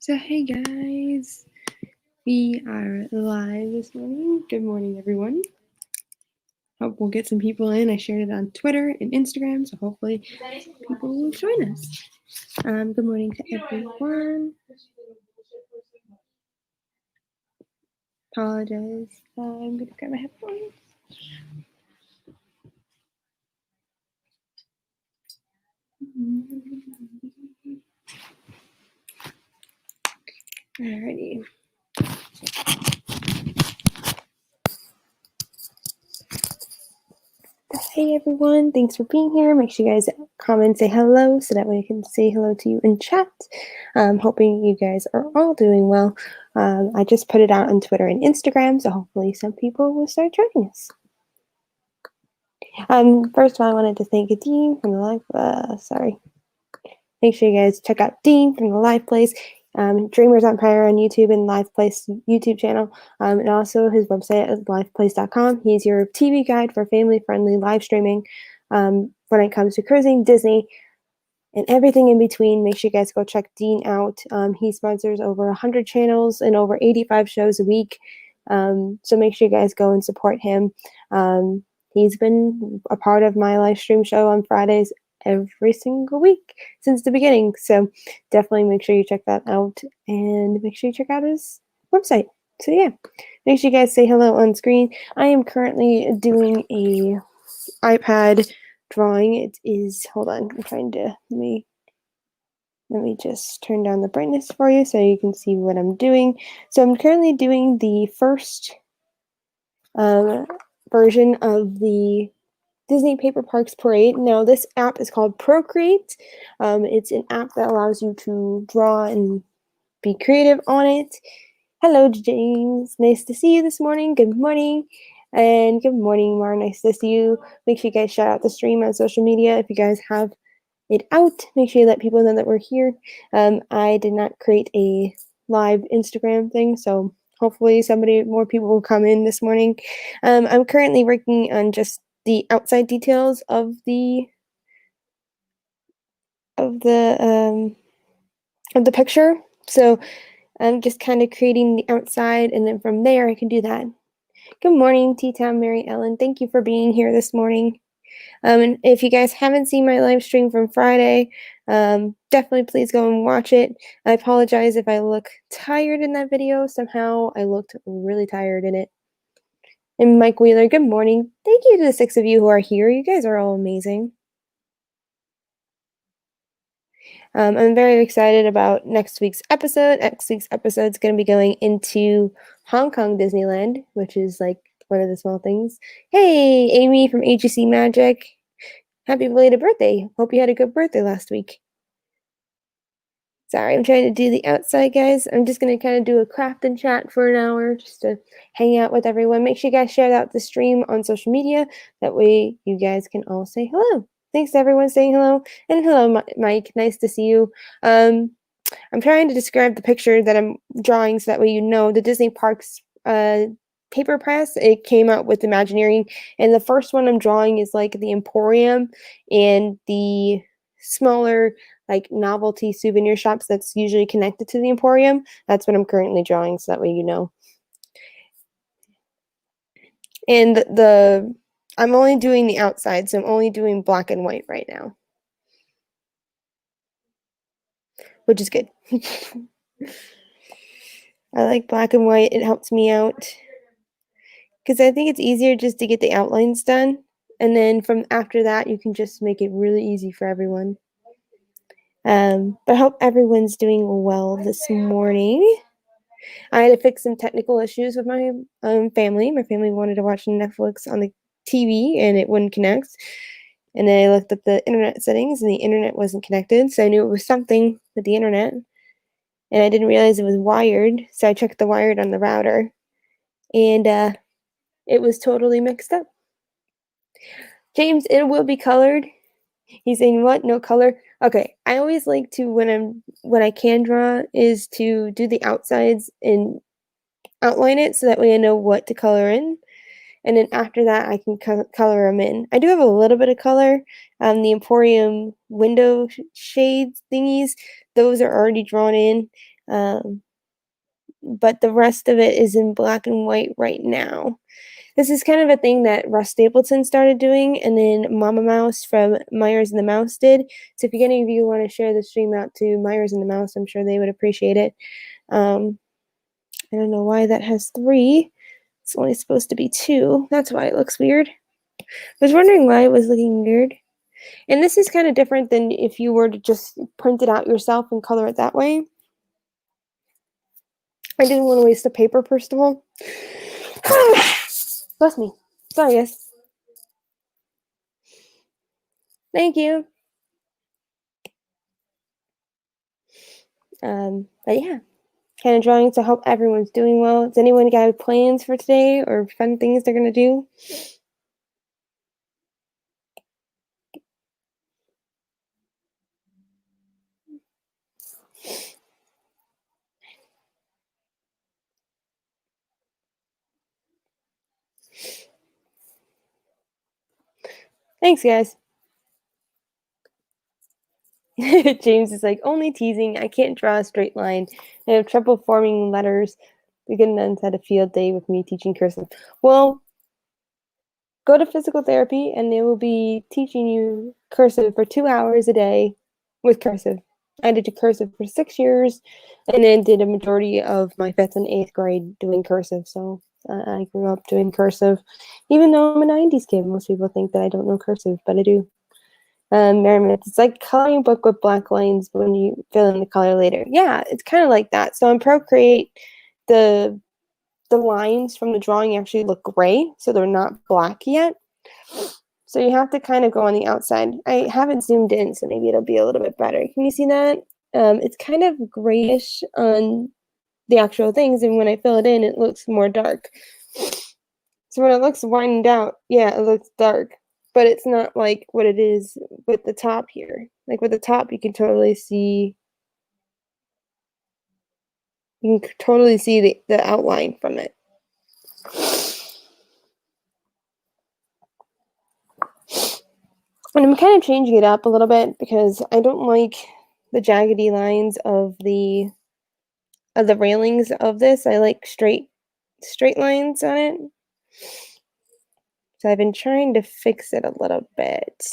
So hey guys, we are live this morning. Good morning everyone. Hope we'll get some people in. I shared it on Twitter and Instagram, so hopefully people will join us. Good morning to everyone. Apologize. I'm gonna grab my headphones. Alrighty. Hey everyone, thanks for being here. Make sure you guys comment, say hello, so that way I can say hello to you in chat. Hoping you guys are all doing well. I just put it out on Twitter and Instagram, so hopefully some people will start joining us. First of all, I wanted to thank Dean from the live, Make sure you guys check out Dean from the Live Place, Dreamers Empire on YouTube and Live Place YouTube channel, and also his website is liveplace.com. He's your TV guide for family-friendly live streaming when it comes to cruising, Disney, and everything in between. Make sure you guys go check Dean out. He sponsors over 100 channels and over 85 shows a week, so make sure you guys go and support him. He's been a part of my live stream show on Fridays every single week since the beginning, so definitely make sure you check that out and make sure you check out his website. So yeah, make sure you guys say hello on screen. I am currently doing a iPad drawing. It is, hold on, I'm trying to let me just turn down the brightness for you so you can see what I'm doing. So I'm currently doing the first version of the Disney Paper Parks Parade. Now, this app is called Procreate. It's an app that allows you to draw and be creative on it. Hello, James. Nice to see you this morning. Good morning. And good morning, Mar. Nice to see you. Make sure you guys shout out the stream on social media if you guys have it out. Make sure you let people know that we're here. I did not create a live Instagram thing, so hopefully more people will come in this morning. I'm currently working on just the outside details of the picture. So I'm just kind of creating the outside, and then from there I can do that. Good morning, T-Town Mary Ellen. Thank you for being here this morning. And if you guys haven't seen my live stream from Friday, definitely please go and watch it. I apologize if I look tired in that video. Somehow I looked really tired in it. And Mike Wheeler, good morning. Thank you to the 6 of you who are here. You guys are all amazing. I'm very excited about next week's episode. Next week's episode is going to be going into Hong Kong Disneyland, which is like one of the small things. Hey, Amy from AGC Magic. Happy belated birthday. Hope you had a good birthday last week. Sorry, I'm trying to do the outside, guys. I'm just going to kind of do a craft and chat for an hour just to hang out with everyone. Make sure you guys share out the stream on social media. That way you guys can all say hello. Thanks to everyone saying hello. And hello, Mike. Nice to see you. I'm trying to describe the picture that I'm drawing so that way you know. The Disney Parks paper press, it came out with Imagineering. And the first one I'm drawing is like the Emporium and the smaller like novelty souvenir shops that's usually connected to the Emporium. That's what I'm currently drawing, so that way you know. And I'm only doing the outside, so I'm only doing black and white right now, which is good. I like black and white. It helps me out because I think it's easier just to get the outlines done, and then from after that you can just make it really easy for everyone. But I hope everyone's doing well this morning. I had to fix some technical issues with my family. My family wanted to watch Netflix on the TV and it wouldn't connect. And then I looked up the internet settings and the internet wasn't connected. So I knew it was something with the internet. And I didn't realize it was wired. So I checked the wired on the router. And it was totally mixed up. James, it will be colored. He's saying, what? No color? Okay. I always like to, when I can draw, is to do the outsides and outline it so that way I know what to color in. And then after that, I can color them in. I do have a little bit of color. The Emporium window shades thingies, those are already drawn in. But the rest of it is in black and white right now. This is kind of a thing that Russ Stapleton started doing, and then Mama Mouse from Myers and the Mouse did. So if any of you want to share the stream out to Myers and the Mouse, I'm sure they would appreciate it. I don't know why that has 3. It's only supposed to be 2. That's why it looks weird. I was wondering why it was looking weird. And this is kind of different than if you were to just print it out yourself and color it that way. I didn't want to waste the paper, first of all. Bless me. Sorry, guys. Thank you. But yeah, kind of drawing to hope everyone's doing well. Does anyone got plans for today or fun things they're going to do? Thanks, guys. James is like, only teasing. I can't draw a straight line. I have trouble forming letters. The good nuns had a field day with me teaching cursive. Well, go to physical therapy and they will be teaching you cursive for 2 hours a day with cursive. I did cursive for 6 years and then did a majority of my 5th and 8th grade doing cursive. So I grew up doing cursive, even though I'm a 90s kid. Most people think that I don't know cursive, but I do. Merrimack, it's like coloring a book with black lines when you fill in the color later. Yeah, it's kind of like that. So in Procreate, the lines from the drawing actually look gray, so they're not black yet. So you have to kind of go on the outside. I haven't zoomed in, so maybe it'll be a little bit better. Can you see that? It's kind of grayish on the actual things, and when I fill it in, it looks more dark. So when it looks widened out, yeah, it looks dark, but it's not like what it is with the top here. Like with the top, you can totally see the outline from it. And I'm kind of changing it up a little bit because I don't like the jaggedy lines of the railings of this. I like straight lines on it. So I've been trying to fix it a little bit.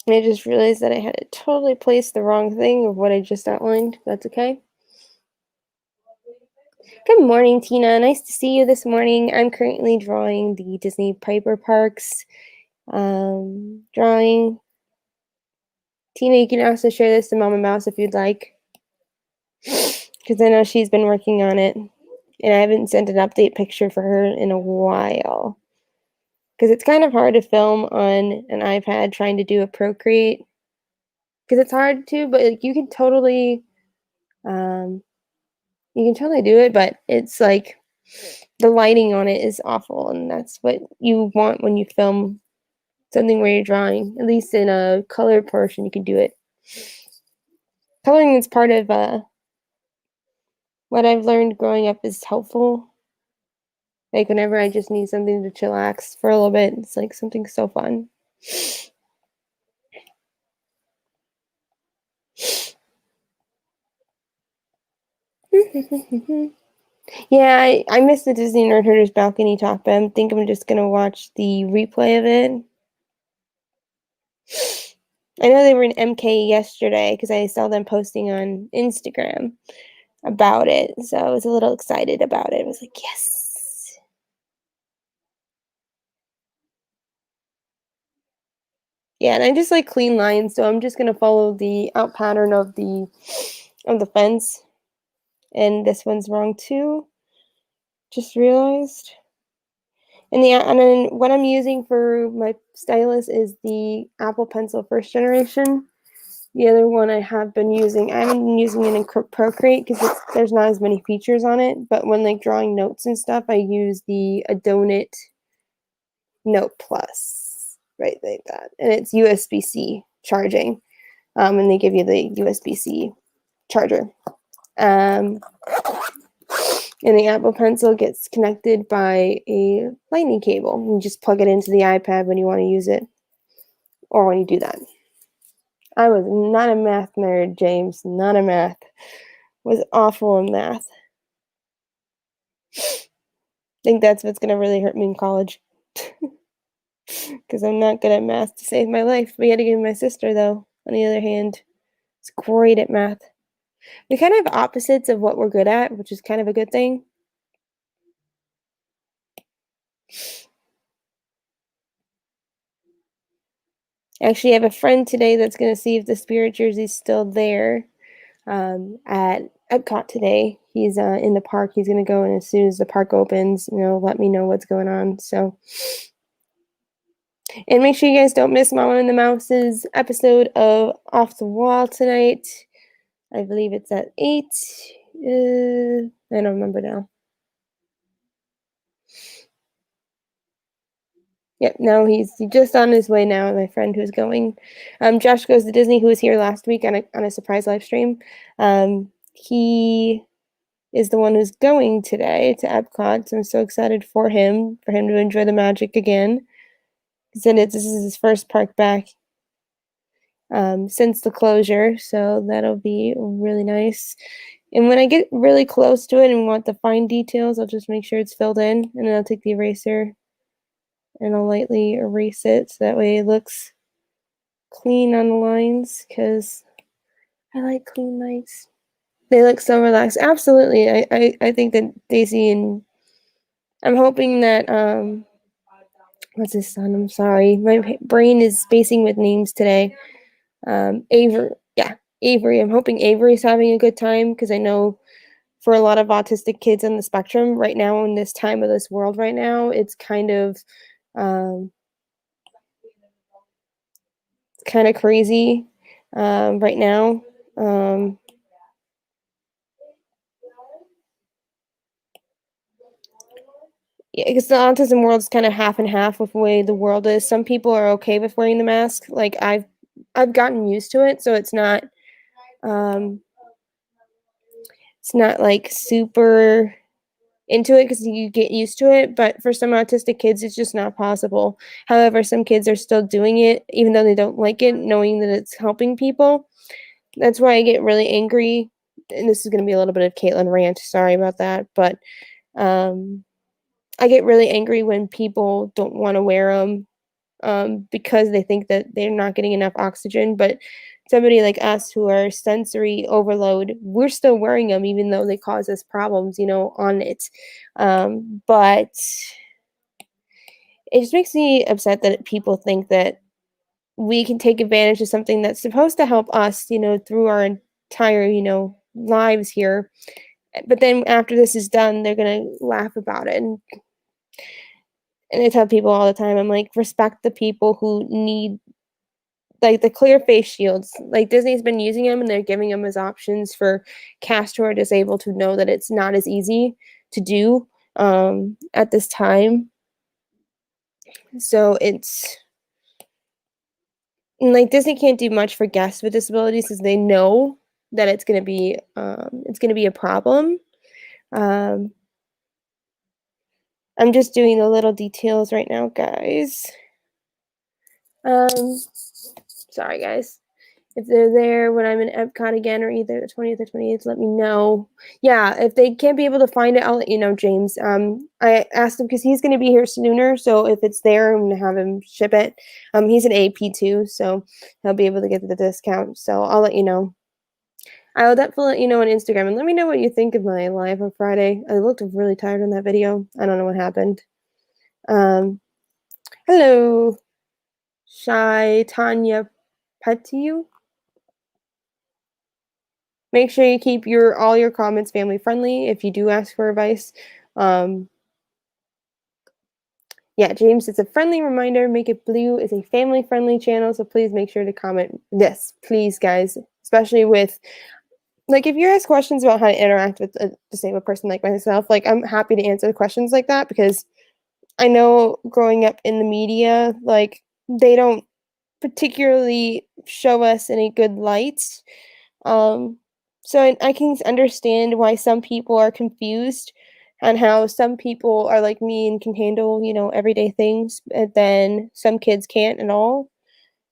I just realized that I had to totally place the wrong thing of what I just outlined. That's okay. Good morning, Tina. Nice to see you this morning. I'm currently drawing the Disney Piper Parks drawing. Tina, you can also share this to Mama Mouse if you'd like, because I know she's been working on it, and I haven't sent an update picture for her in a while. Because it's kind of hard to film on an iPad trying to do a Procreate. Because it's hard to, but like, you can totally do it, but it's like the lighting on it is awful, and that's what you want when you film something where you're drawing. At least in a color portion, you can do it. Coloring is part of what I've learned growing up is helpful. Like whenever I just need something to chillax for a little bit, it's like something so fun. Yeah, I missed the Disney Nerd Herders balcony talk, but I think I'm just gonna watch the replay of it. I know they were in MK yesterday because I saw them posting on Instagram about it, so I was a little excited about it. I was like, yes. Yeah, and I just like clean lines, so I'm just gonna follow the out pattern of the fence. And this one's wrong too. Just realized. And then what I'm using for my stylus is the Apple Pencil first generation. The other one I haven't been using it in Procreate because there's not as many features on it. But when like drawing notes and stuff, I use the Adonit Note Plus, right like that, and it's USB-C charging, and they give you the USB-C charger. And the Apple Pencil gets connected by a lightning cable. You just plug it into the iPad when you want to use it, or when you do that. I was not a math nerd, James. Not a math. Was awful in math. I think that's what's going to really hurt me in college. Because I'm not good at math to save my life. We had to give my sister, though, on the other hand, is great at math. We kind of have opposites of what we're good at, which is kind of a good thing. Actually, I have a friend today that's going to see if the Spirit jersey's still there at Epcot today. He's in the park. He's going to go, and as soon as the park opens, let me know what's going on. So, and make sure you guys don't miss Mama and the Mouse's episode of Off the Wall tonight. I believe it's at 8. I don't remember now. Yep, no, he's just on his way now. My friend who's going, Josh Goes to Disney, who was here last week on a surprise live stream. He is the one who's going today to Epcot, so I'm so excited for him to enjoy the magic again. He said this is his first park back since the closure, so that'll be really nice. And when I get really close to it and want the fine details, I'll just make sure it's filled in, and then I'll take the eraser and I'll lightly erase it so that way it looks clean on the lines, because I like clean lines. They look so relaxed. Absolutely. I think that Daisy, and I'm hoping that what's his son? I'm sorry. My brain is spacing with names today. Avery. Yeah, Avery. I'm hoping Avery's having a good time, because I know for a lot of autistic kids on the spectrum right now, in this time of this world right now, it's kind of crazy right now. Yeah, because the autism world is kind of half and half with the way the world is. Some people are okay with wearing the mask. Like I've gotten used to it, so um, it's not like super into it, because you get used to it. But for some autistic kids, it's just not possible. However, some kids are still doing it, even though they don't like it, knowing that it's helping people. That's why I get really angry. And this is going to be a little bit of Caitlin rant. Sorry about that, but I get really angry when people don't want to wear them because they think that they're not getting enough oxygen. But somebody like us who are sensory overload, we're still wearing them even though they cause us problems, on it. But it just makes me upset that people think that we can take advantage of something that's supposed to help us, through our entire, lives here. But then after this is done, they're going to laugh about it. And I tell people all the time, I'm like, respect the people who need, like, the clear face shields. Like, Disney's been using them, and they're giving them as options for cast who are disabled, who know that it's not as easy to do at this time. So it's like Disney can't do much for guests with disabilities, because they know that it's going to be a problem. I'm just doing the little details right now, guys. Sorry, guys. If they're there when I'm in Epcot again, or either the 20th or 28th, let me know. Yeah, if they can't be able to find it, I'll let you know, James. I asked him because he's going to be here sooner, so if it's there, I'm going to have him ship it. He's an AP too, so he'll be able to get the discount. So I'll let you know. I will definitely let you know on Instagram, and let me know what you think of my live on Friday. I looked really tired in that video. I don't know what happened. Hello, Shy Tanya Petiu. Make sure you keep all your comments family friendly if you do ask for advice. Yeah, James, it's a friendly reminder. Make It Blue is a family friendly channel, so please make sure to comment this, please, guys. Especially with, like, if you ask questions about how to interact with a disabled person like myself, like, I'm happy to answer questions like that, because I know growing up in the media, like, they don't particularly show us any good lights. So I can understand why some people are confused and how some people are like me and can handle, everyday things, and then some kids can't at all.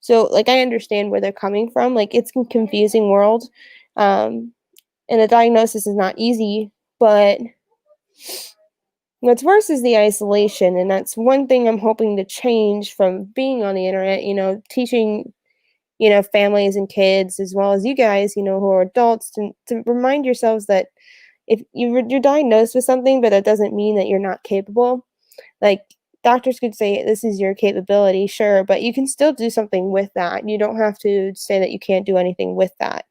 So, like, I understand where they're coming from. Like, it's a confusing world, um, and the diagnosis is not easy, but what's worse is the isolation, and that's one thing I'm hoping to change from being on the internet, teaching, families and kids as well as you guys, who are adults, to remind yourselves that if you're diagnosed with something, but that doesn't mean that you're not capable. Like, doctors could say this is your capability, sure, but you can still do something with that. You don't have to say that you can't do anything with that.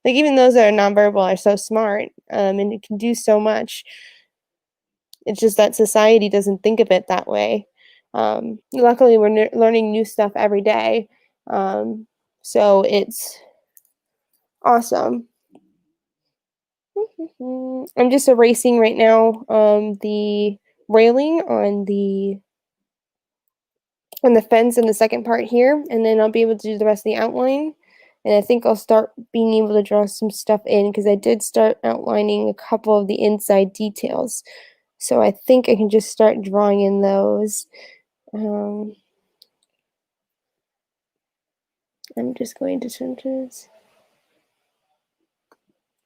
Like, even those that are nonverbal are so smart, and it can do so much. It's just that society doesn't think of it that way. Luckily, we're learning new stuff every day, so it's awesome. I'm just erasing right now the railing on the fence in the second part here, and then I'll be able to do the rest of the outline. And I think I'll start being able to draw some stuff in, because I did start outlining a couple of the inside details. So I think I can just start drawing in those. I'm just going to change this.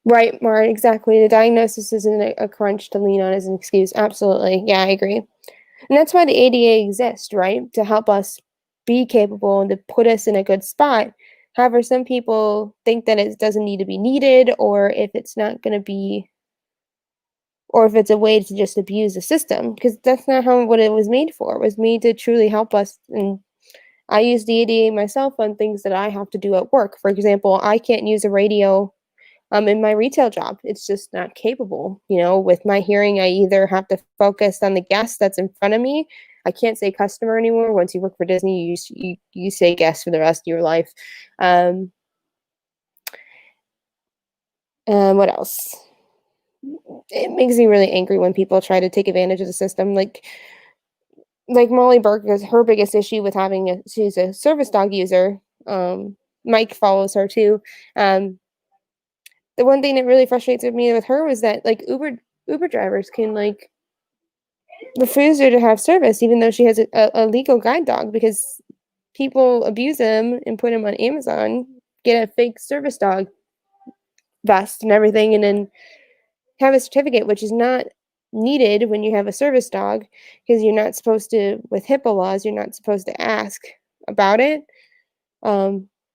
Right, Mar, exactly. The diagnosis isn't a crunch to lean on as an excuse. Absolutely. Yeah, I agree. And that's why the ADA exists, right? To help us be capable and to put us in a good spot. However, some people think that it doesn't need to be needed, or if it's not going to be, or if it's a way to just abuse the system, because that's not how what it was made for. It was made to truly help us. And I use the ADA myself on things that I have to do at work. For example, I can't use a radio in my retail job. It's just not capable. With my hearing, I either have to focus on the guest that's in front of me. I can't say customer anymore. Once you work for Disney, you say guest for the rest of your life. What else? It makes me really angry when people try to take advantage of the system. Like Molly Burke, is her biggest issue with she's a service dog user. Mike follows her too. The one thing that really frustrates me with her was that, like, Uber drivers can, like, refuse her to have service even though she has a legal guide dog, because people abuse them and put them on Amazon, get a fake service dog vest and everything, and then have a certificate, which is not needed when you have a service dog, because you're not supposed to, with HIPAA laws, you're not supposed to ask about it.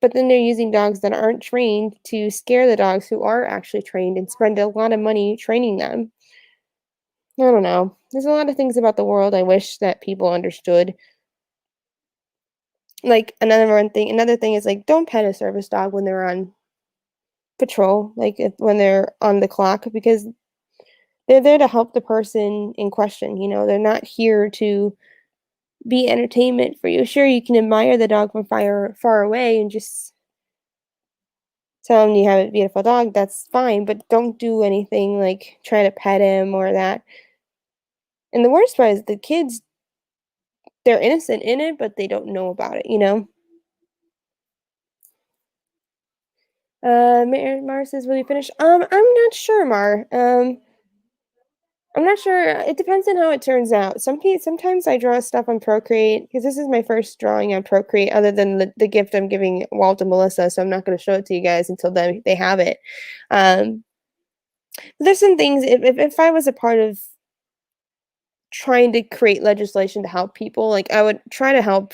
But then they're using dogs that aren't trained to scare the dogs who are actually trained and spend a lot of money training them. I don't know. There's a lot of things about the world I wish that people understood. Like, another thing is, like, don't pet a service dog when they're on patrol, like, when they're on the clock, because they're there to help the person in question. They're not here to be entertainment for you. Sure, you can admire the dog from far away and just tell him you have a beautiful dog. That's fine, but don't do anything like try to pet him or that. And the worst part is the kids, they're innocent in it, but they don't know about it. Mar says, "Will you finish?" I'm not sure, Mar. I'm not sure. It depends on how it turns out. Sometimes I draw stuff on Procreate, because this is my first drawing on Procreate, other than the gift I'm giving Walt and Melissa. So I'm not going to show it to you guys until they have it. There's some things. If I was a part of trying to create legislation to help people, like, I would try to help,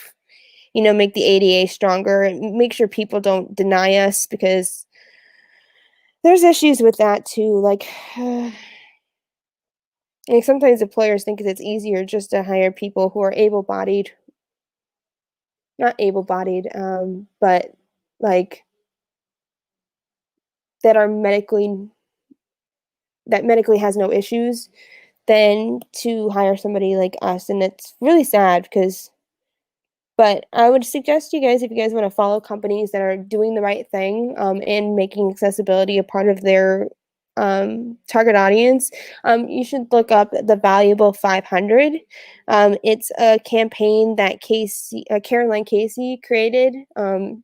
make the ADA stronger and make sure people don't deny us, because there's issues with that too. Like, sometimes employers think it's easier just to hire people who are able-bodied, not able-bodied, but, like, that are medically has no issues, than to hire somebody like us. And it's really sad, but I would suggest you guys, if you guys want to follow companies that are doing the right thing, and making accessibility a part of their target audience, you should look up the Valuable 500. It's a campaign that Caroline Casey created.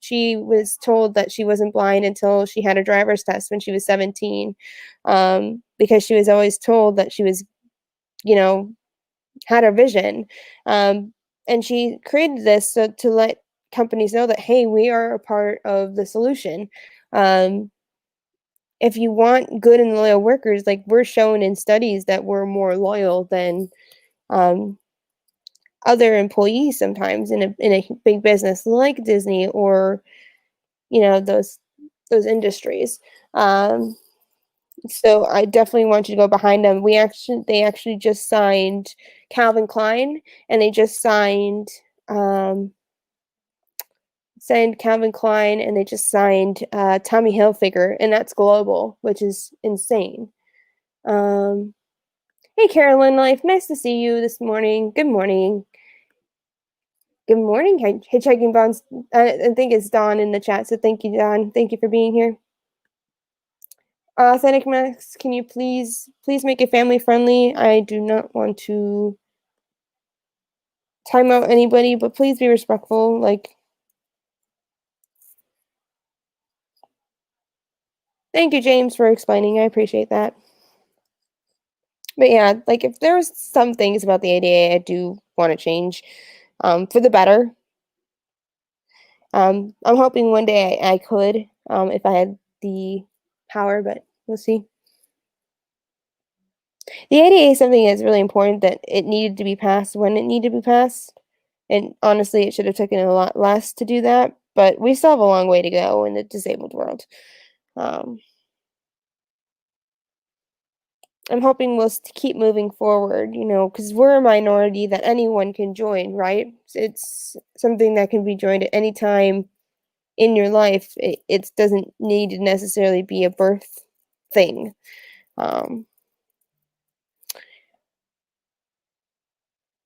She was told that she wasn't blind until she had a driver's test when she was 17, because she was always told that she was had a vision. And she created this so to let companies know that, hey, we are a part of the solution. Um, if you want good and loyal workers, like we're shown in studies that we're more loyal than um, other employees sometimes in a big business like Disney or those industries. Um, so I definitely want you to go behind them. They actually just signed Calvin Klein, and they just um, signed Calvin Klein, and they just signed Tommy Hilfiger, and that's global, which is insane. Um, hey, Carolyn Life, nice to see you this morning. Good morning. Good morning, Hitchhiking Bonds. I think it's Dawn in the chat, so thank you, Dawn. Thank you for being here. Authentic Max, can you please make it family friendly? I do not want to time out anybody, but please be respectful. Like, thank you, James, for explaining. I appreciate that. But yeah, like if there's some things about the ADA I do want to change, for the better. I'm hoping one day I could, if I had the power, but we'll see. The ADA is something that's really important that it needed to be passed when it needed to be passed. And honestly, it should have taken a lot less to do that, but we still have a long way to go in the disabled world. Um, I'm hoping we'll keep moving forward, because we're a minority that anyone can join, right? It's something that can be joined at any time in your life. It doesn't need to necessarily be a birth thing. Um,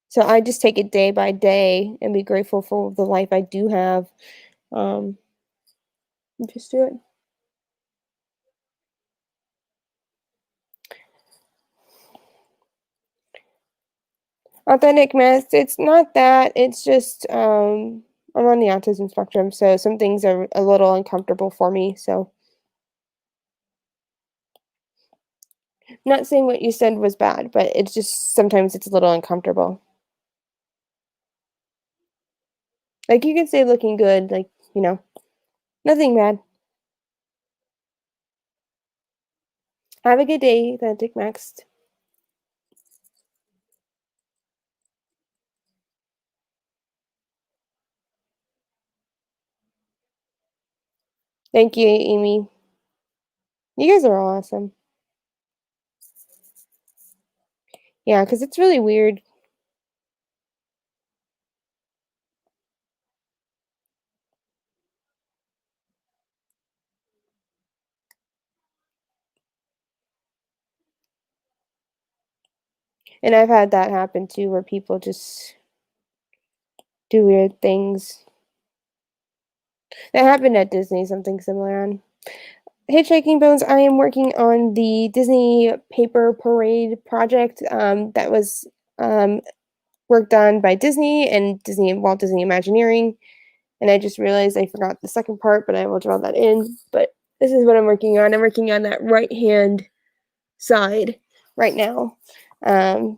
so I just take it day by day and be grateful for the life I do have. Um, just do it. Authentic mess. It's not that. It's just I'm on the autism spectrum, so some things are a little uncomfortable for me. So, not saying what you said was bad, but it's just sometimes it's a little uncomfortable. Like you can say looking good, like, nothing bad. Have a good day, Authentic Max. Thank you, Amy. You guys are all awesome. Yeah, because it's really weird. And I've had that happen too, where people just do weird things. That happened at Disney, something similar on Hitchhiking Bones. I am working on the Disney Paper Parade project that was worked on by Disney and Walt Disney Imagineering. And I just realized I forgot the second part, but I will draw that in. But this is what I'm working on. I'm working on that right-hand side right now. I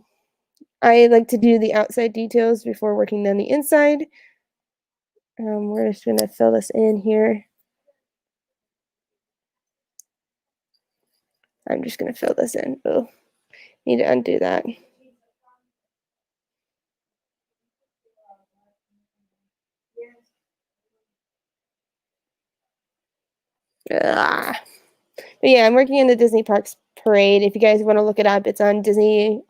like to do the outside details before working on the inside. We're just going to fill this in here. I'm just going to fill this in. Oh, need to undo that. But yeah, I'm working on the Disney Parks Parade. If you guys want to look it up, it's on Disney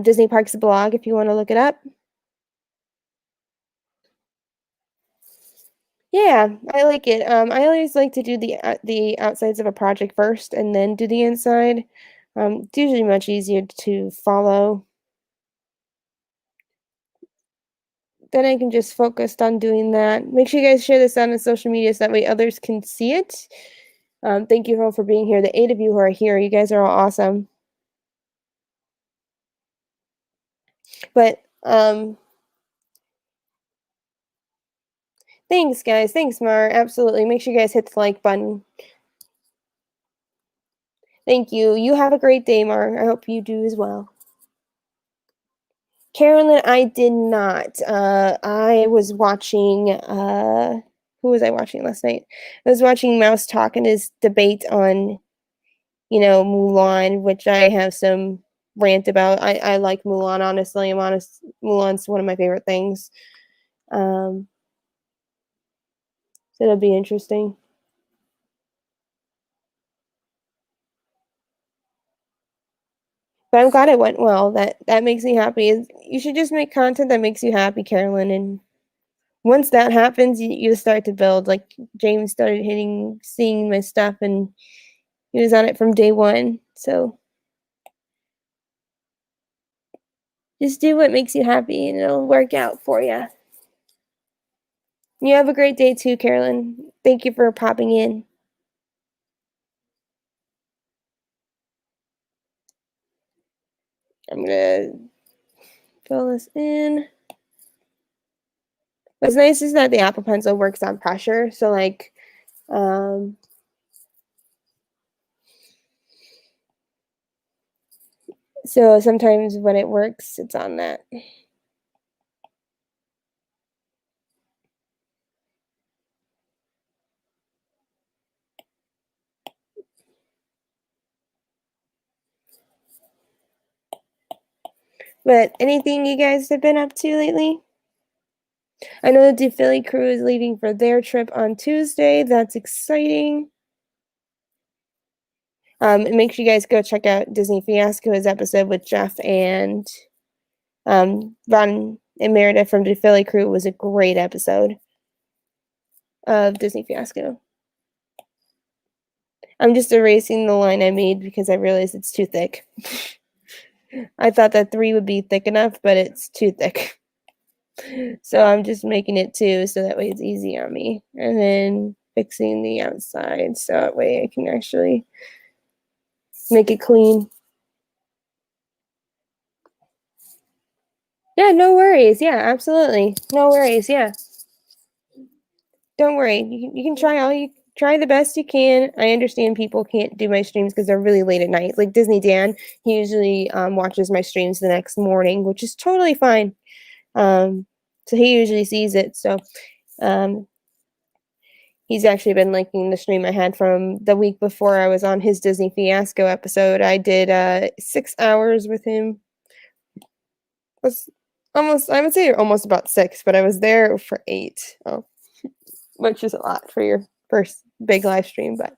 Disney Parks blog if you want to look it up. Yeah, I like it. I always like to do the outsides of a project first and then do the inside. It's usually much easier to follow. Then I can just focus on doing that. Make sure you guys share this on social media so that way others can see it. Thank you all for being here. The 8 of you who are here, you guys are all awesome. But thanks, guys. Thanks, Mar. Absolutely. Make sure you guys hit the like button. Thank you. You have a great day, Mar. I hope you do as well. Carolyn, I did not. I was watching, who was I watching last night? I was watching Mouse Talk and his debate on, Mulan, which I have some rant about. I like Mulan, honestly. I'm honest. Mulan's one of my favorite things. So it'll be interesting. But I'm glad it went well. That makes me happy. You should just make content that makes you happy, Carolyn, and once that happens, you start to build. Like James started seeing my stuff, and he was on it from day one. So just do what makes you happy, and it'll work out for you. You have a great day too, Carolyn. Thank you for popping in. I'm gonna fill this in. What's nice is that the Apple Pencil works on pressure, so like, so sometimes when it works, it's on that. But anything you guys have been up to lately? I know the Philly crew is leaving for their trip on Tuesday. That's exciting. Make sure you guys go check out Disney Fiasco's episode with Jeff and Ron and Meredith from the Philly crew. It was a great episode of Disney Fiasco. I'm just erasing the line I made because I realized it's too thick. I thought that 3 would be thick enough, but it's too thick. So I'm just making it 2 so that way it's easy on me. And then fixing the outside so that way I can actually make it clean. Yeah, no worries. Yeah, absolutely. No worries. Yeah. Don't worry. You can try the best you can. I understand people can't do my streams because they're really late at night. Like Disney Dan, he usually watches my streams the next morning, which is totally fine. So he usually sees it. So um, he's actually been liking the stream I had from the week before I was on his Disney Fiasco episode. I did 6 hours with him. Was almost, I would say almost about 6, but I was there for 8. Oh, which is a lot for your first big live stream. But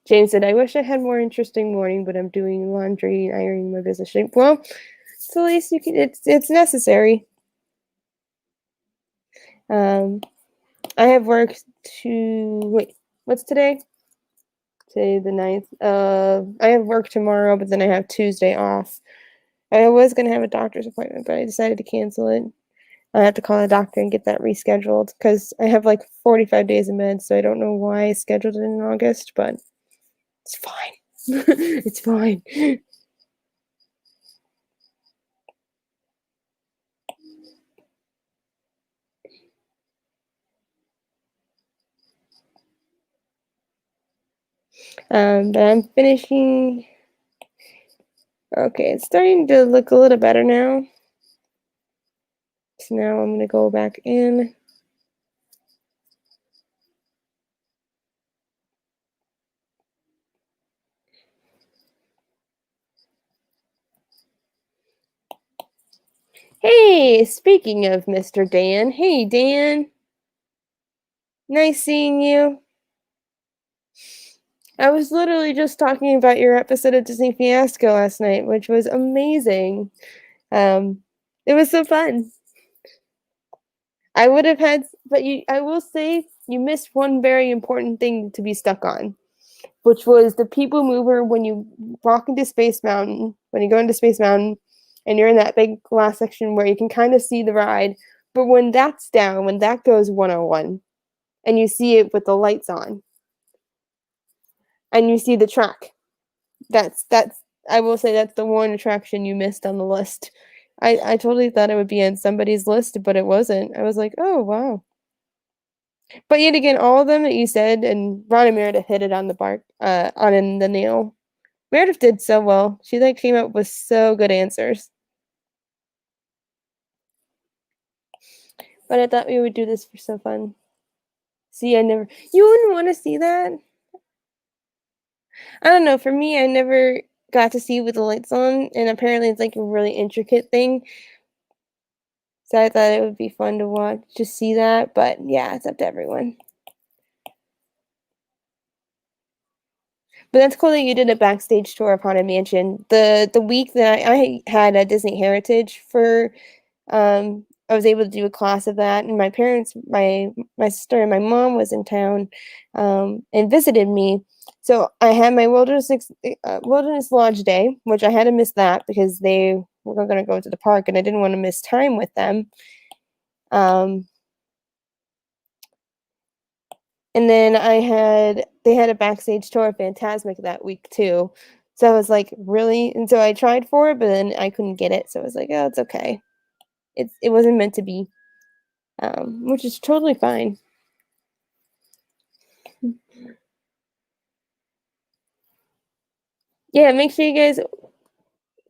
James said, I wish I had more interesting morning, but I'm doing laundry and ironing my business shape. Well, it's the least you can, it's necessary. I have work to, wait, what's today? Today the 9th. I have work tomorrow, but then I have Tuesday off. I was going to have a doctor's appointment, but I decided to cancel it. I have to call the doctor and get that rescheduled because I have like 45 days of meds, so I don't know why I scheduled it in August, but it's fine. It's fine. But I'm finishing. Okay, it's starting to look a little better now. So now I'm going to go back in. Hey, speaking of Mr. Dan. Hey, Dan. Nice seeing you. I was literally just talking about your episode of Disney Fiasco last night, which was amazing. It was so fun. I would have had, but I will say you missed one very important thing to be stuck on, which was the people mover when you walk into Space Mountain, when you go into Space Mountain, and you're in that big glass section where you can kind of see the ride. But when that's down, when that goes 101, and you see it with the lights on, and you see the track, that's I will say that's the one attraction you missed on the list. I totally thought it would be on somebody's list, but it wasn't. I was like, oh wow. But yet again, all of them that you said, and Ron and Meredith hit it on the bark, on the nail. Meredith did so well. She like came up with so good answers. But I thought we would do this for some fun. See, you wouldn't want to see that? I don't know. For me, I never got to see with the lights on, and apparently it's like a really intricate thing. So I thought it would be fun to watch, to see that. But yeah, it's up to everyone. But that's cool that you did a backstage tour of Haunted Mansion. The week that I had a Disney Heritage for, I was able to do a class of that, and my parents, my sister and my mom was in town, and visited me. So I had my Wilderness Lodge day, which I had to miss that because they were going to go to the park, and I didn't want to miss time with them. And then they had a backstage tour of Fantasmic that week too. So I was like, really? And so I tried for it, but then I couldn't get it. So I was like, oh, it's okay. It wasn't meant to be, which is totally fine. Yeah, make sure you guys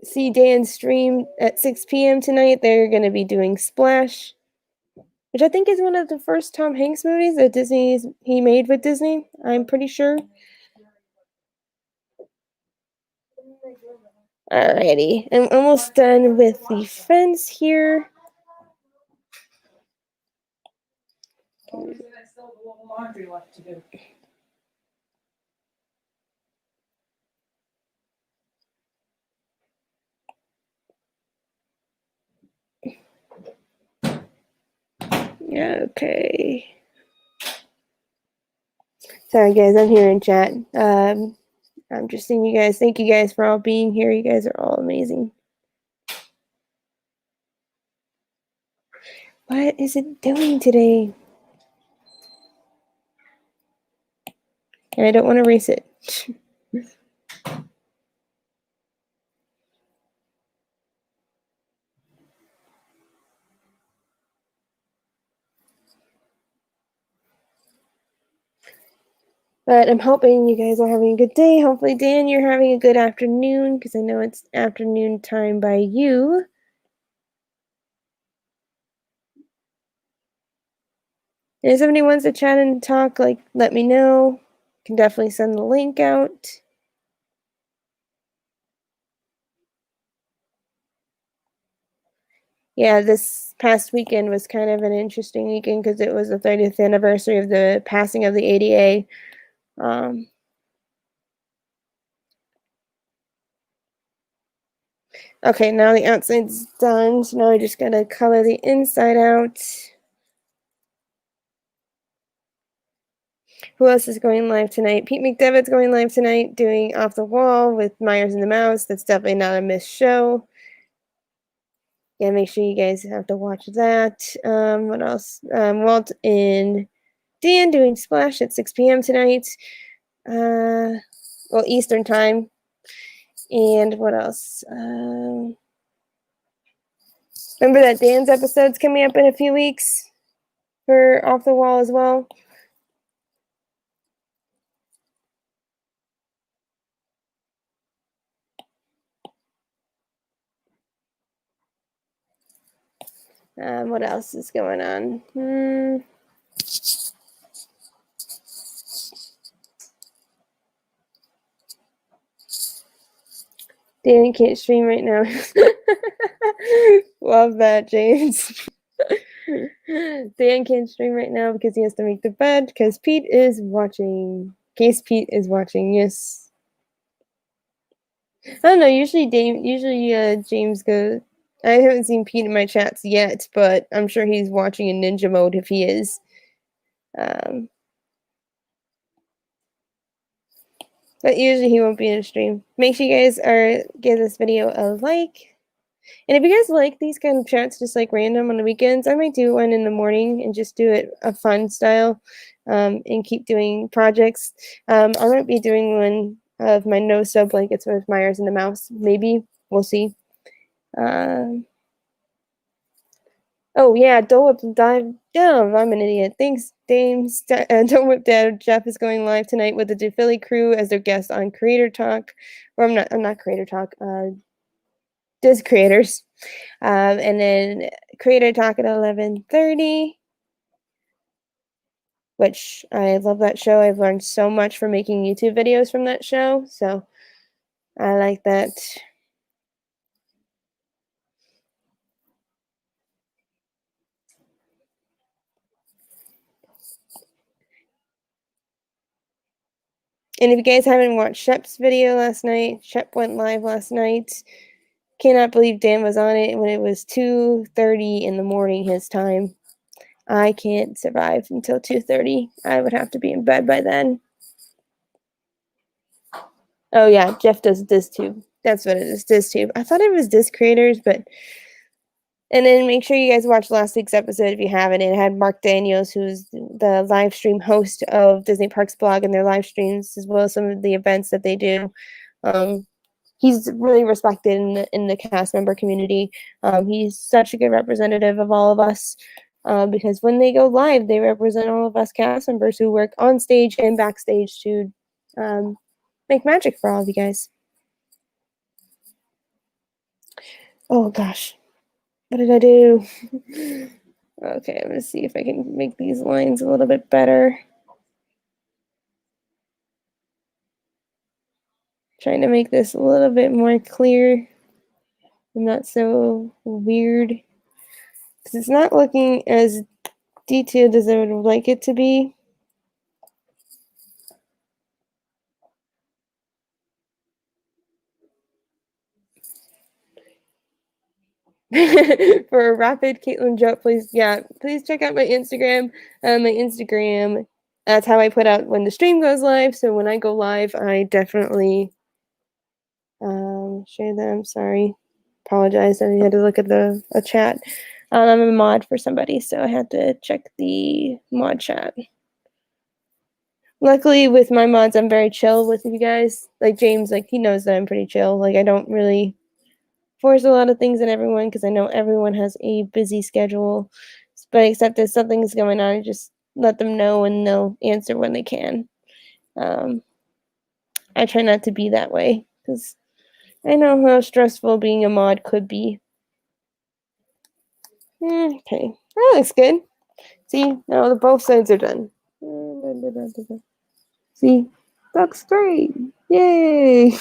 see Dan's stream at 6 p.m. tonight. They're going to be doing Splash, which I think is one of the first Tom Hanks movies that he made with Disney. I'm pretty sure. Alrighty, I'm almost done with the fence here. Yeah, okay. Sorry, guys, I'm here in chat. I'm just seeing you guys. Thank you guys for all being here. You guys are all amazing. What is it doing today? And I don't want to erase it. But I'm hoping you guys are having a good day. Hopefully, Dan, you're having a good afternoon, because I know it's afternoon time by you. And if somebody wants to chat and talk, like, let me know. Can definitely send the link out. Yeah, this past weekend was kind of an interesting weekend because it was the 30th anniversary of the passing of the ADA. Okay, now the outside's done, so now I just gotta color the inside out. Who else is going live tonight? Pete McDevitt's going live tonight doing Off the Wall with Myers and the Mouse. That's definitely not a missed show. Yeah, make sure you guys have to watch that. What else? Walt and Dan doing Splash at 6 p.m. tonight. Well, Eastern time. And what else? Remember that Dan's episode's coming up in a few weeks for Off the Wall as well. What else is going on? Dan can't stream right now. Love that, James. Dan can't stream right now because he has to make the bed because Pete is watching. In case Pete is watching, yes. I don't know. Usually, James goes. I haven't seen Pete in my chats yet, but I'm sure he's watching in ninja mode if he is. But usually he won't be in a stream. Make sure you guys give this video a like. And if you guys like these kind of chats, just like random on the weekends, I might do one in the morning and just do it a fun style, and keep doing projects. I might be doing one of my no sub blankets with Myers and the Mouse. Maybe we'll see. Oh yeah, Dole Whip dive. Damn, I'm an idiot. Thanks, Dames. Dole Whip Dad Jeff is going live tonight with the DePhilly crew as their guest on Creator Talk. Or I'm not Creator Talk. Diz Creators. And then Creator Talk at 11:30. Which I love that show. I've learned so much from making YouTube videos from that show. So I like that. And if you guys haven't watched Shep's video last night, Shep went live last night. Cannot believe Dan was on it when it was 2:30 in the morning his time. I can't survive until 2:30. I would have to be in bed by then. Oh yeah, Jeff does DizTube. That's what it is, DizTube. I thought it was Diz Creators, but and then make sure you guys watch last week's episode if you haven't. It had Mark Daniels, who's the live stream host of Disney Parks blog and their live streams, as well as some of the events that they do. He's really respected in the cast member community. He's such a good representative of all of us because when they go live, they represent all of us cast members who work on stage and backstage to make magic for all of you guys. Oh gosh, what did I do? Okay, I'm gonna see if I can make these lines a little bit better. Trying to make this a little bit more clear and not so weird. Because it's not looking as detailed as I would like it to be. For a rapid Caitlin joke, please check out my Instagram. That's how I put out when the stream goes live. So when I go live, I definitely share them. Sorry, apologize. I had to look at a chat. I'm a mod for somebody, so I had to check the mod chat. Luckily, with my mods, I'm very chill with you guys. Like James, like he knows that I'm pretty chill. Like I don't really force a lot of things on everyone because I know everyone has a busy schedule. But except if something's going on, I just let them know and they'll answer when they can. I try not to be that way because I know how stressful being a mod could be. Okay, that looks good. See, now the both sides are done. See, looks great. Yay!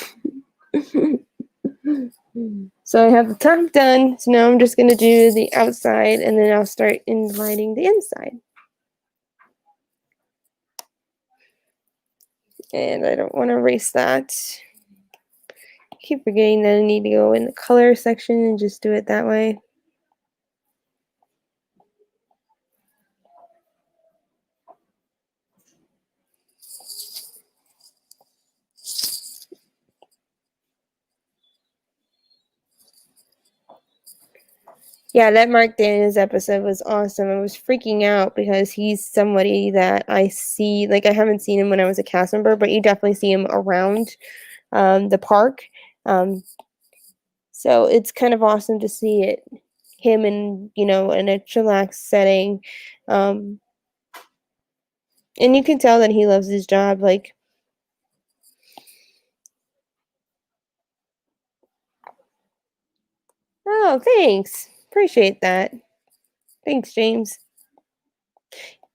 So I have the top done. So now I'm just going to do the outside and then I'll start inviting the inside. And I don't want to erase that. I keep forgetting that I need to go in the color section and just do it that way. Yeah, that Mark Daniels episode was awesome. I was freaking out because he's somebody that I see, like I haven't seen him when I was a cast member, but you definitely see him around the park. So it's kind of awesome to see him in, in a chillax setting. And you can tell that he loves his job. Like, oh, thanks. Appreciate that. Thanks, James.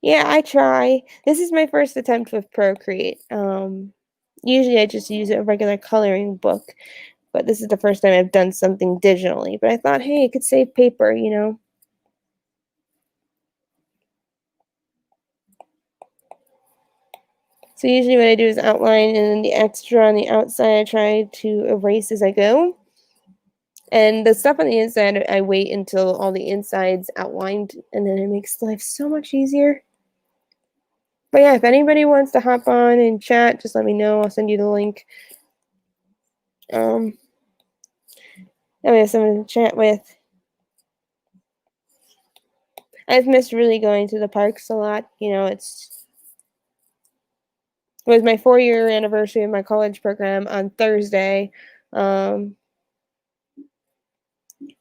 Yeah, I try. This is my first attempt with Procreate. Usually I just use a regular coloring book, but this is the first time I've done something digitally. But I thought, hey, it could save paper, So usually what I do is outline, and then the extra on the outside I try to erase as I go. And the stuff on the inside, I wait until all the inside's outlined, and then it makes life so much easier. But yeah, if anybody wants to hop on and chat, just let me know. I'll send you the link. That we have someone to chat with. I've missed really going to the parks a lot. It was my 4-year anniversary of my college program on Thursday. So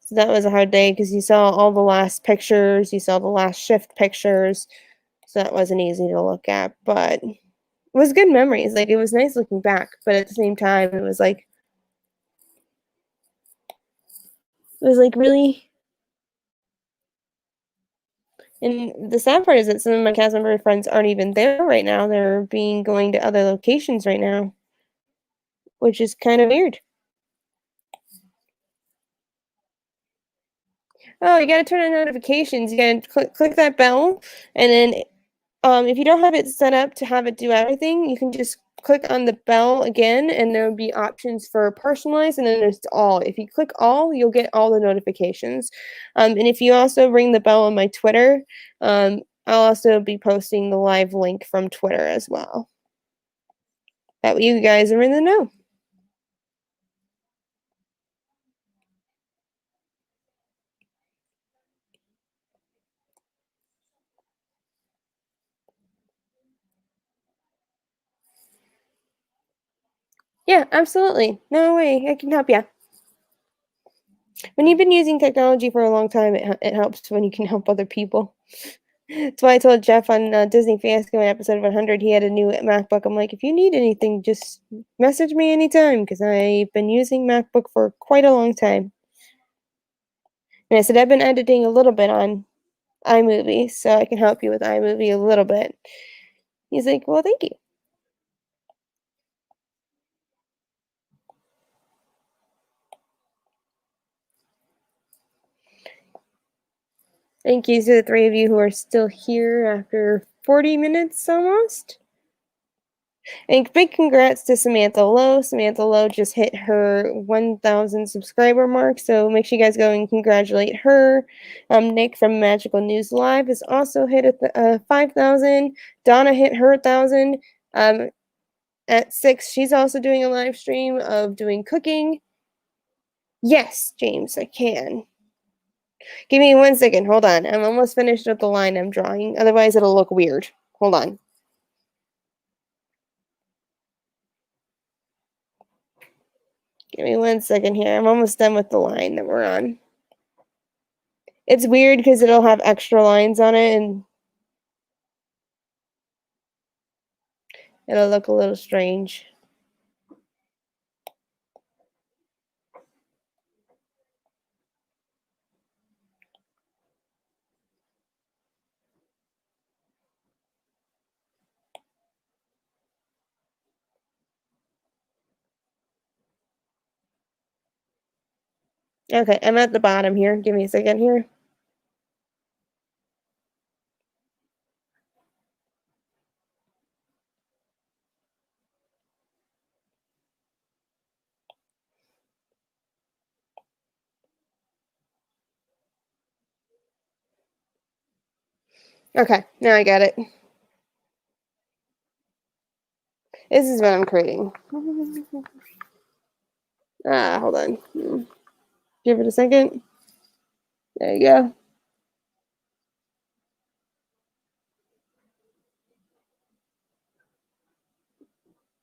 So that was a hard day because you saw all the last pictures, you saw the last shift pictures, so that wasn't easy to look at, but it was good memories. Like, it was nice looking back, but at the same time, it was like really. And the sad part is that some of my cast member friends aren't even there right now. They're going to other locations right now, which is kind of weird. Oh, you gotta turn on notifications. You gotta click that bell, and then if you don't have it set up to have it do everything, you can just click on the bell again, and there will be options for personalized, and then there's all. If you click all, you'll get all the notifications. And if you also ring the bell on my Twitter, I'll also be posting the live link from Twitter as well. That way you guys are in the know. Yeah, absolutely. No way, I can help you. When you've been using technology for a long time, it helps when you can help other people. That's why I told Jeff on Disney Fiasco in episode 100 he had a new MacBook. I'm like, if you need anything, just message me anytime because I've been using MacBook for quite a long time. And I said, I've been editing a little bit on iMovie, so I can help you with iMovie a little bit. He's like, well, thank you. Thank you to the three of you who are still here after 40 minutes almost. And big congrats to Samantha Lowe. Samantha Lowe just hit her 1,000 subscriber mark, so make sure you guys go and congratulate her. Nick from Magical News Live has also hit 5,000. Donna hit her 1,000. At 6, she's also doing a live stream of doing cooking. Yes, James, I can. Give me 1 second. Hold on. I'm almost finished with the line I'm drawing. Otherwise, it'll look weird. Hold on. Give me 1 second here. I'm almost done with the line that we're on. It's weird because it'll have extra lines on it and it'll look a little strange. Okay, I'm at the bottom here. Give me a second here. Okay, now I got it. This is what I'm creating. Hold on. Give it a second. There you go.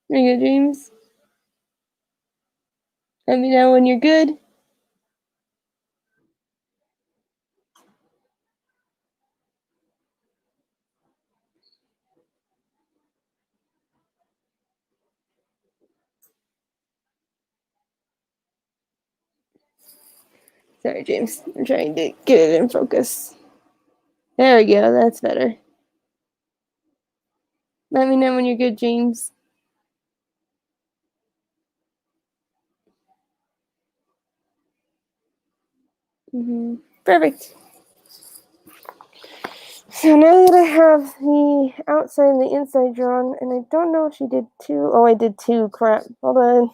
There you go, James. Let me know when you're good. Sorry, James. I'm trying to get it in focus. There we go. That's better. Let me know when you're good, James. Perfect. So now that I have the outside and the inside drawn, and I don't know if she did two. Oh, I did two. Crap. Hold on.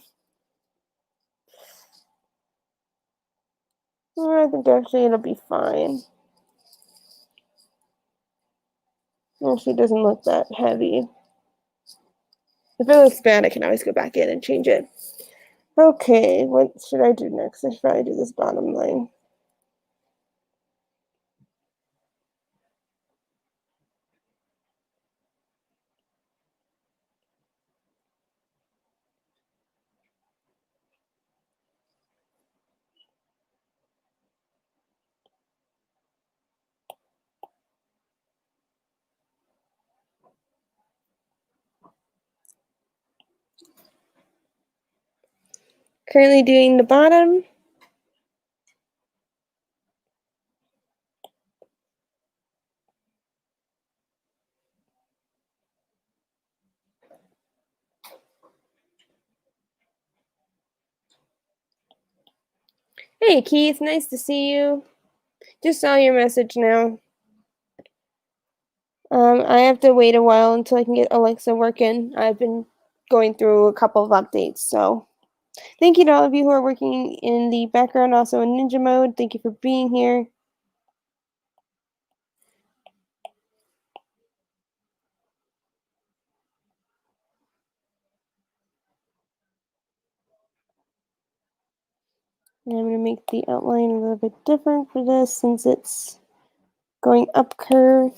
I think actually it'll be fine. Actually, doesn't look that heavy. If it looks bad, I can always go back in and change it. Okay, what should I do next? I should probably do this bottom line. Currently doing the bottom. Hey Keith, nice to see you. Just saw your message now. I have to wait a while until I can get Alexa working. I've been going through a couple of updates, so thank you to all of you who are working in the background, also in ninja mode. Thank you for being here. And I'm going to make the outline a little bit different for this since it's going up curve.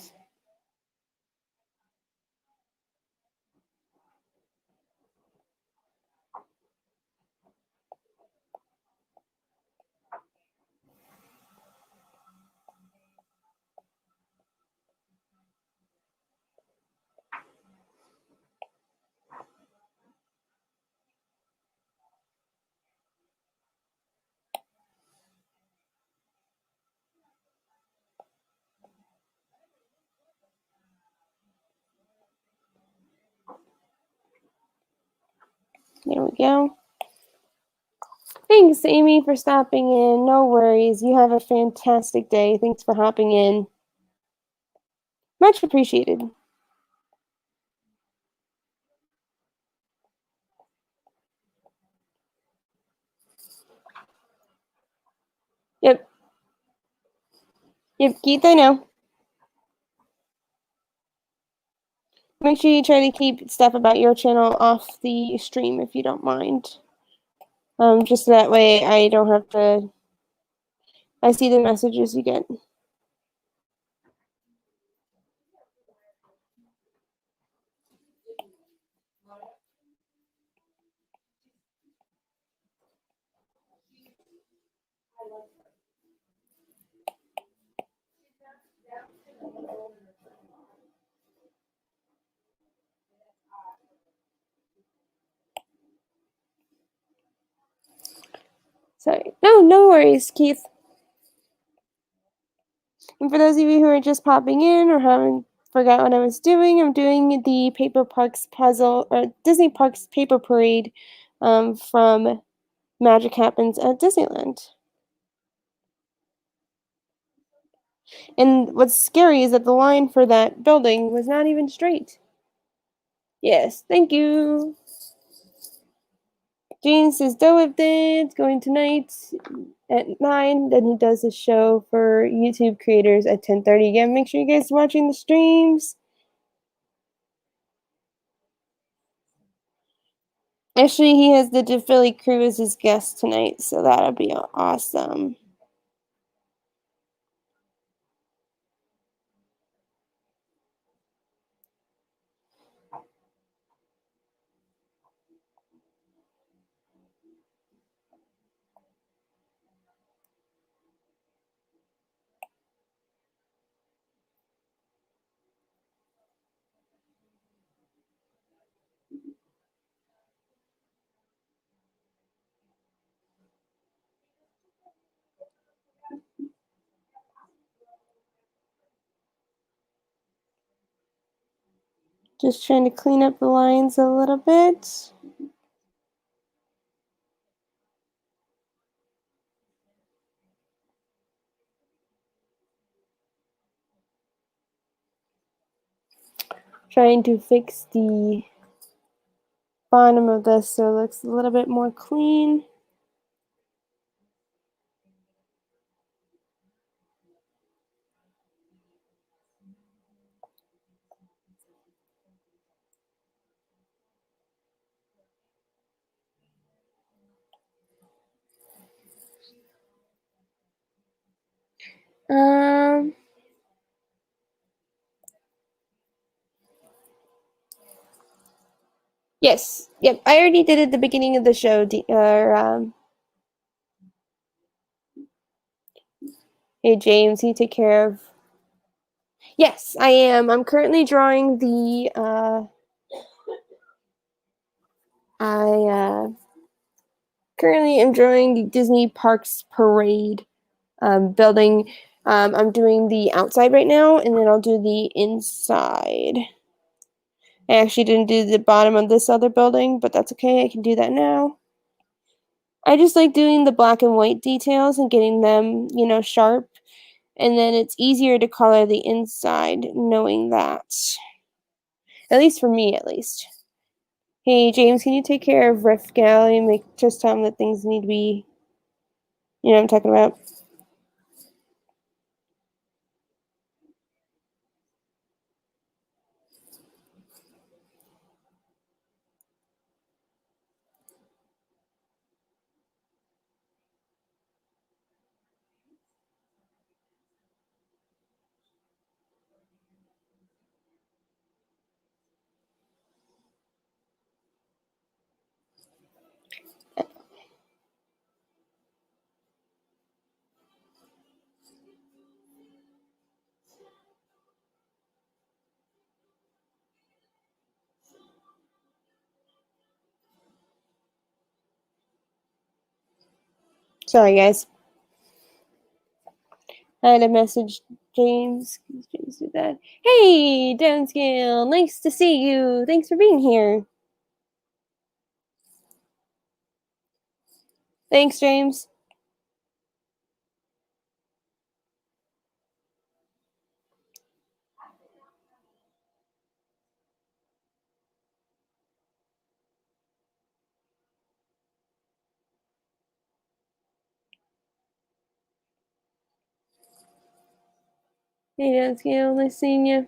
There we go. Thanks, Amy, for stopping in. No worries. You have a fantastic day. Thanks for hopping in. Much appreciated. Yep. Yep, Keith, I know. Make sure you try to keep stuff about your channel off the stream if you don't mind. Just that way I don't have to. I see the messages you get. Sorry. No worries, Keith. And for those of you who are just popping in or haven't forgot what I was doing, I'm doing the Paper Parks puzzle, or Disney Parks Paper Parade from Magic Happens at Disneyland. And what's scary is that the line for that building was not even straight. Yes, thank you. Gene says Doe Dance going tonight at 9. Then he does a show for YouTube creators at 10:30. Again, make sure you guys are watching the streams. Actually, he has the DePhilly crew as his guest tonight, so that'll be awesome. Just trying to clean up the lines a little bit. Trying to fix the bottom of this so it looks a little bit more clean. Yes. Yep. I already did it at the beginning of the show. Hey, James, you take care of. Yes, I am. I'm currently drawing the. I Currently, I'm drawing the Disney Parks Parade building. I'm doing the outside right now, and then I'll do the inside. I actually didn't do the bottom of this other building, but that's okay. I can do that now. I just like doing the black and white details and getting them, sharp. And then it's easier to color the inside knowing that. At least for me, at least. Hey, James, can you take care of Rift Galley and just tell him that things need to be, what I'm talking about? Sorry, guys. I had a message, James. James did that. Hey, Downscale, nice to see you. Thanks for being here. Thanks, James. Hey, Downscale, nice seeing you.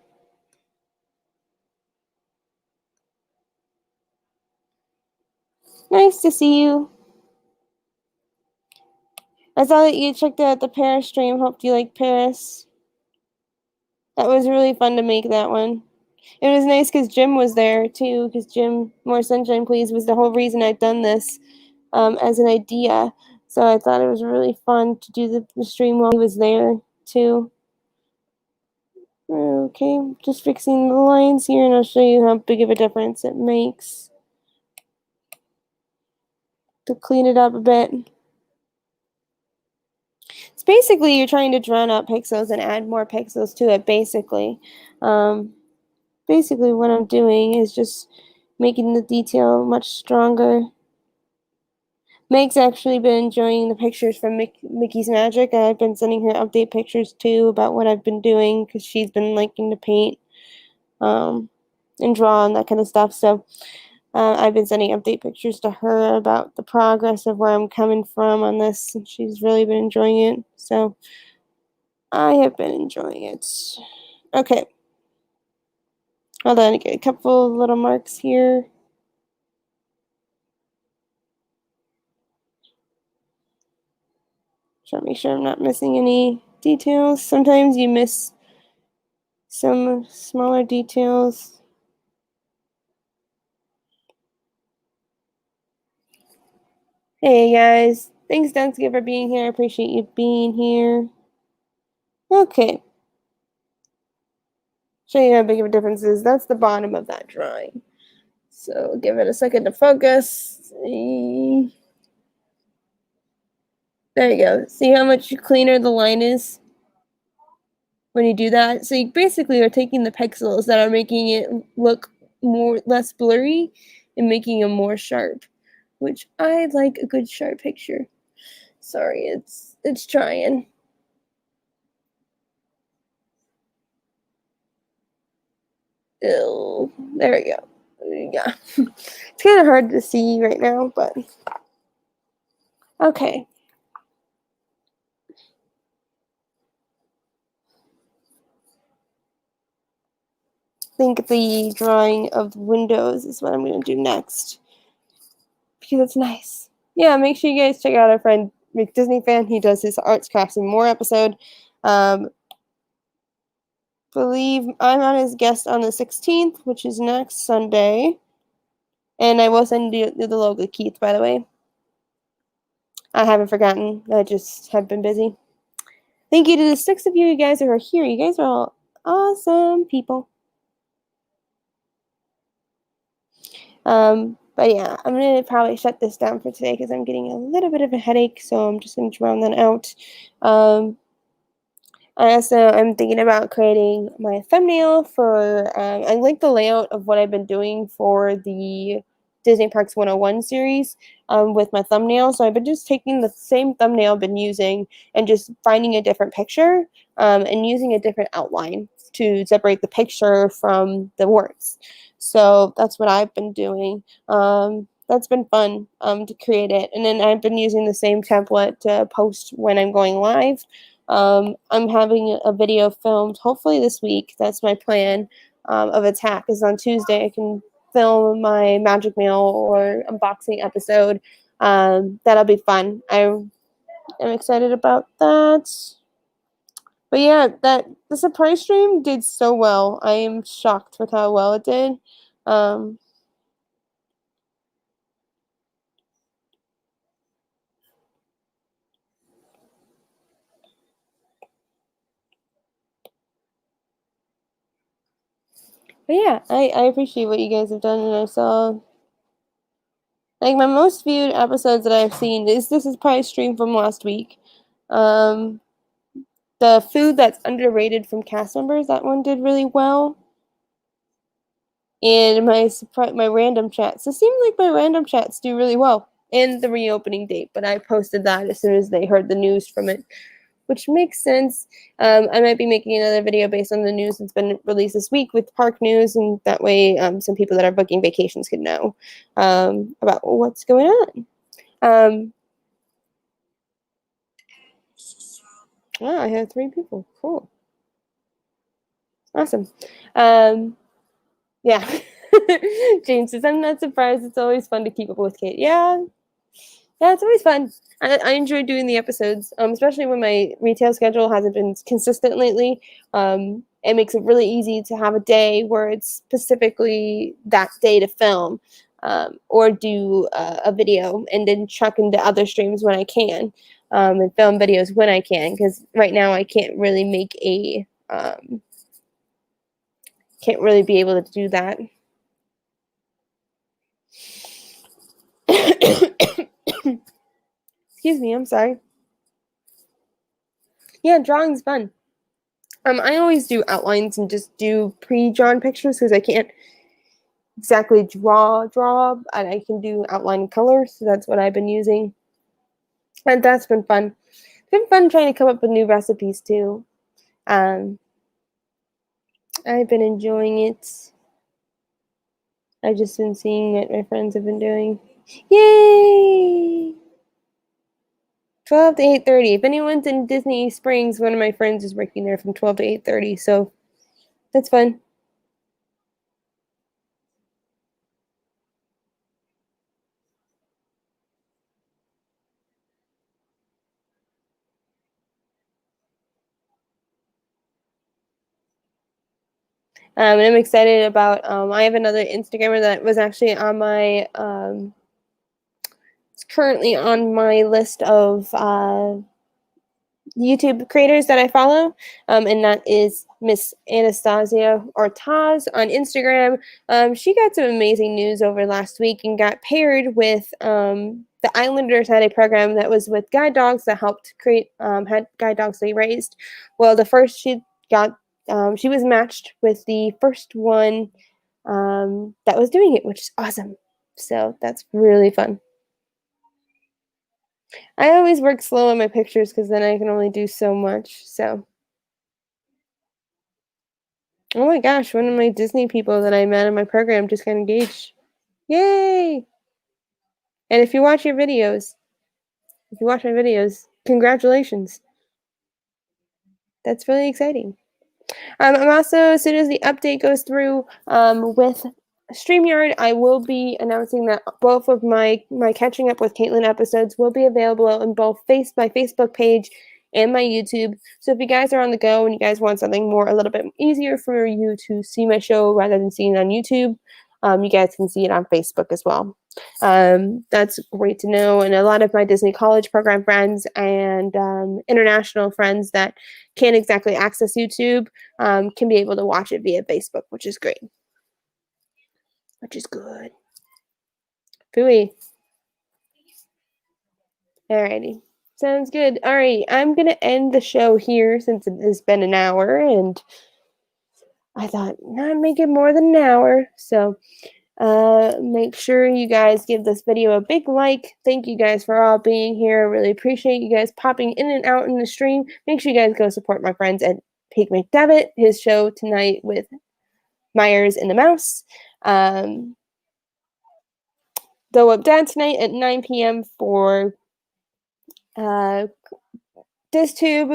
Nice to see you. I saw that you checked out the Paris stream. Hope you like Paris. That was really fun to make that one. It was nice because Jim was there too, because Jim, More Sunshine Please, was the whole reason I'd done this as an idea. So I thought it was really fun to do the stream while he was there too. Okay, just fixing the lines here, and I'll show you how big of a difference it makes to clean it up a bit. It's basically you're trying to drown out pixels and add more pixels to it, basically. Basically what I'm doing is just making the detail much stronger. Meg's actually been enjoying the pictures from Mickey's Magic. I've been sending her update pictures too about what I've been doing because she's been liking to paint and draw and that kind of stuff. So I've been sending update pictures to her about the progress of where I'm coming from on this, and she's really been enjoying it. So I have been enjoying it. Okay. Hold on, I get a couple little marks here. Trying to make sure I'm not missing any details. Sometimes you miss some smaller details. Hey guys, thanks Dunsky for being here. I appreciate you being here. Okay. Show you how big of a difference is. That's the bottom of that drawing. So give it a second to focus. There you go. See how much cleaner the line is when you do that? So you basically are taking the pixels that are making it look less blurry and making them more sharp, which I like a good sharp picture. Sorry, it's trying. Ew, there we go. Yeah. It's kind of hard to see right now, but okay. I think the drawing of windows is what I'm going to do next because it's nice. Yeah, make sure you guys check out our friend Rick Disney Fan. He does his Arts, Crafts, and More episode. Believe I'm on his guest on the 16th, which is next Sunday. And I will send you the logo, Keith, by the way. I haven't forgotten. I just have been busy. Thank you to the 6 of you guys who are here. You guys are all awesome people. But yeah, I'm going to probably shut this down for today because I'm getting a little bit of a headache, so I'm just going to drown that out. I'm thinking about creating my thumbnail for, I like the layout of what I've been doing for the Disney Parks 101 series with my thumbnail. So I've been just taking the same thumbnail I've been using and just finding a different picture and using a different outline to separate the picture from the words. So that's what I've been doing. That's been fun to create it. And then I've been using the same template to post when I'm going live. I'm having a video filmed hopefully this week. That's my plan of attack is on Tuesday. I can film my Magic Mail or unboxing episode. That'll be fun. I am excited about that. But yeah, the surprise stream did so well. I am shocked with how well it did. But yeah, I appreciate what you guys have done, and I saw like my most viewed episodes that I've seen is this is probably stream from last week. Um, the food that's underrated from cast members, that one did really well. And my random chats, it seemed like my random chats do really well. And the reopening date, but I posted that as soon as they heard the news from it, which makes sense. I might be making another video based on the news that's been released this week with park news, and that way some people that are booking vacations can know about what's going on. Wow, I had 3 people. Cool. Awesome. Yeah. James says, I'm not surprised. It's always fun to keep up with Kate. Yeah. Yeah, it's always fun. I enjoy doing the episodes, especially when my retail schedule hasn't been consistent lately. It makes it really easy to have a day where it's specifically that day to film or do a video and then chuck into other streams when I can and film videos when I can, because right now I can't really make can't really be able to do that. Excuse me, I'm sorry. Yeah, drawing's fun. I always do outlines and just do pre-drawn pictures because I can't exactly draw, and I can do outline color, so that's what I've been using. And that's been fun. It's been fun trying to come up with new recipes too. Um, I've been enjoying it. I've just been seeing what my friends have been doing. Yay! 12 to 8:30. If anyone's in Disney Springs, one of my friends is working there from 12 to 8:30, so that's fun. And I'm excited about, I have another Instagrammer that was actually on my, it's currently on my list of YouTube creators that I follow, and that is Miss Anastasia Ortaz on Instagram. She got some amazing news over last week and got paired with the Islanders had a program that was with guide dogs that helped create, had guide dogs they raised. Well, the first she got, she was matched with the first one that was doing it, which is awesome. So that's really fun. I always work slow on my pictures because then I can only do so much. So, oh my gosh, one of my Disney people that I met in my program just got engaged. Yay! And if you watch my videos, congratulations. That's really exciting. I'm also, as soon as the update goes through with StreamYard, I will be announcing that both of my Catching Up with Caitlin episodes will be available on both my Facebook page and my YouTube. So if you guys are on the go and you guys want something more, a little bit easier for you to see my show rather than seeing it on YouTube, you guys can see it on Facebook as well. That's great to know. And a lot of my Disney College program friends and international friends that can't exactly access YouTube can be able to watch it via Facebook, which is great, which is good. Pooey. Alrighty. Sounds good. All right, I'm gonna end the show here since it has been an hour, and I thought not make it more than an hour. So make sure you guys give this video a big like. Thank you guys for all being here. I really appreciate you guys popping in and out in the stream. Make sure you guys go support my friends at Pig McDevitt, his show tonight with Myers and the Mouse. Go Up Dad tonight at 9 p.m. for DizTube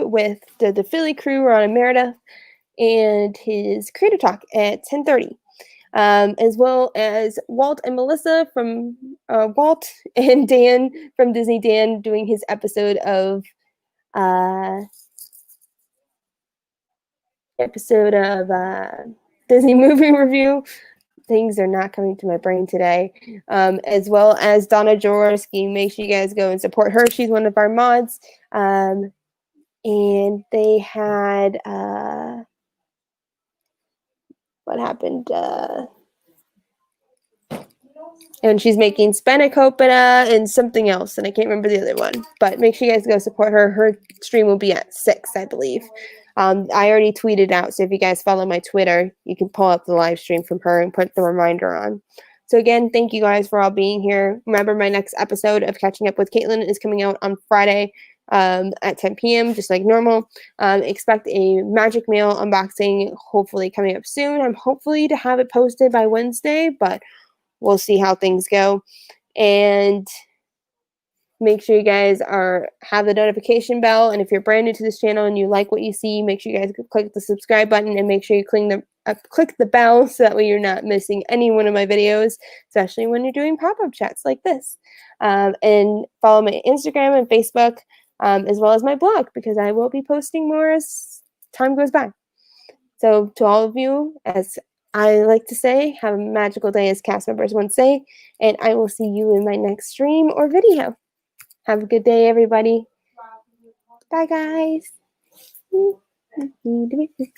with the Philly crew, Ron and Meredith, and his Creator Talk at 10:30. As well as Walt and Melissa from Walt and Dan from Disney Dan doing his episode of Disney movie review. Things are not coming to my brain today. As well as Donna Jaworski. Make sure you guys go and support her. She's one of our mods. And they had what happened? And she's making spanakopita and something else, and I can't remember the other one. But make sure you guys go support her. Her stream will be at 6, I believe. I already tweeted out, so if you guys follow my Twitter, you can pull up the live stream from her and put the reminder on. So again, thank you guys for all being here. Remember, my next episode of Catching Up with Caitlin is coming out on Friday at 10 p.m., just like normal. Expect a Magic Mail unboxing, hopefully coming up soon. I'm hopefully to have it posted by Wednesday, but we'll see how things go. And make sure you guys have the notification bell. And if you're brand new to this channel and you like what you see, make sure you guys click the subscribe button and make sure you click the bell so that way you're not missing any one of my videos, especially when you're doing pop-up chats like this. And follow my Instagram and Facebook, as well as my blog, because I will be posting more as time goes by. So to all of you, as I like to say, have a magical day, as cast members once say, and I will see you in my next stream or video. Have a good day, everybody. Bye, guys.